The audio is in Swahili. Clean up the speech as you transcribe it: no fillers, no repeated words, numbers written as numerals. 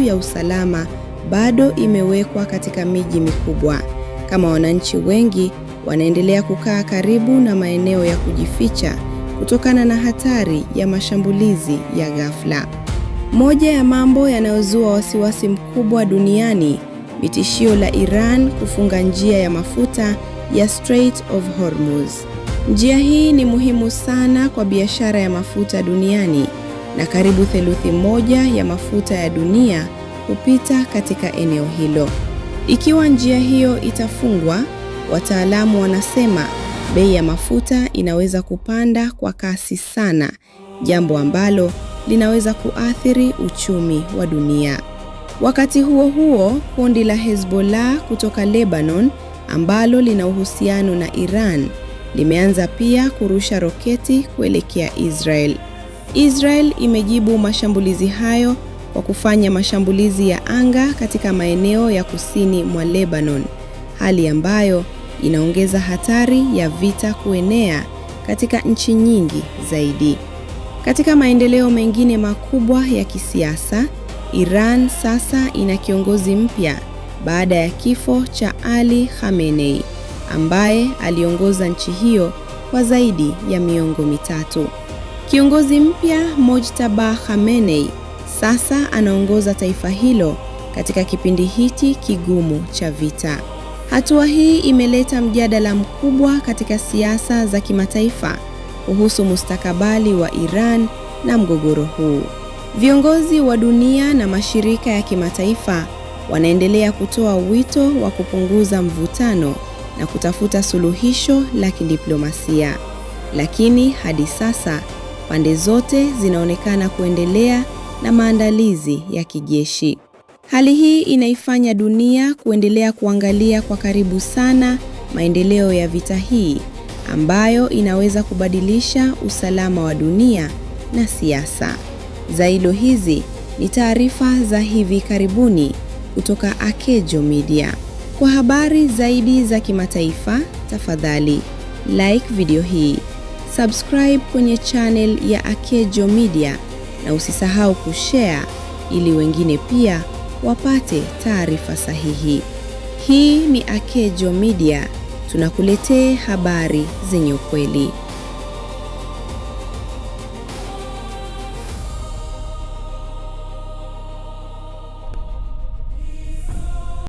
ya usalama bado imewekwa katika miji mikubwa, kama wananchi wengi wanaendelea kukaa karibu na maeneo ya kujificha kutokana na hatari ya mashambulizi ya ghafla. Moja ya mambo yanayozua wasiwasi mkubwa duniani ni tishio la Iran kufunga njia ya mafuta ya Strait of Hormuz. Njia hii ni muhimu sana kwa biashara ya mafuta duniani na karibu theluthi moja ya mafuta ya dunia hupita katika eneo hilo. Ikiwa njia hiyo itafungwa, wataalamu wanasema bei ya mafuta inaweza kupanda kwa kasi sana, jambo ambalo linaweza kuathiri uchumi wa dunia. Wakati huo huo, kundi la Hezbollah kutoka Lebanon ambalo lina uhusiano na Iran limeanza pia kurusha roketi kuelekea Israel. Israel imejibu mashambulizi hayo kwa kufanya mashambulizi ya anga katika maeneo ya kusini mwa Lebanon, hali ambayo inaongeza hatari ya vita kuenea katika nchi nyingi zaidi. Katika maendeleo mengine makubwa ya kisiasa, Iran sasa ina kiongozi mpya baada ya kifo cha Ali Khamenei, ambaye aliongoza nchi hiyo kwa zaidi ya miongo mitatu. Kiongozi mpya Mojtaba Khamenei sasa anaongoza taifa hilo katika kipindi hiki kigumu cha vita. Hatua hii imeleta mjadala mkubwa katika siasa za kimataifa kuhusu mustakabali wa Iran na mgogoro huu. Viongozi wa dunia na mashirika ya kimataifa wanaendelea kutoa wito wa kupunguza mvutano na kutafuta suluhisho la kidiplomasia. Lakini hadi sasa, pande zote zinaonekana kuendelea na maandalizi ya kijeshi. Hali hii inaifanya dunia kuendelea kuangalia kwa karibu sana maendeleo ya vita hii, ambayo inaweza kubadilisha usalama wa dunia na siasa. Zaidi hizi ni taarifa za hivi karibuni kutoka Akejo Media. Kwa habari zaidi za kimataifa, tafadhali like video hii, subscribe kwenye channel ya Akejo Media na usisahau kushare ili wengine pia wapate taarifa sahihi. Hii ni Akejo Media, tunakuletea habari zenye ukweli.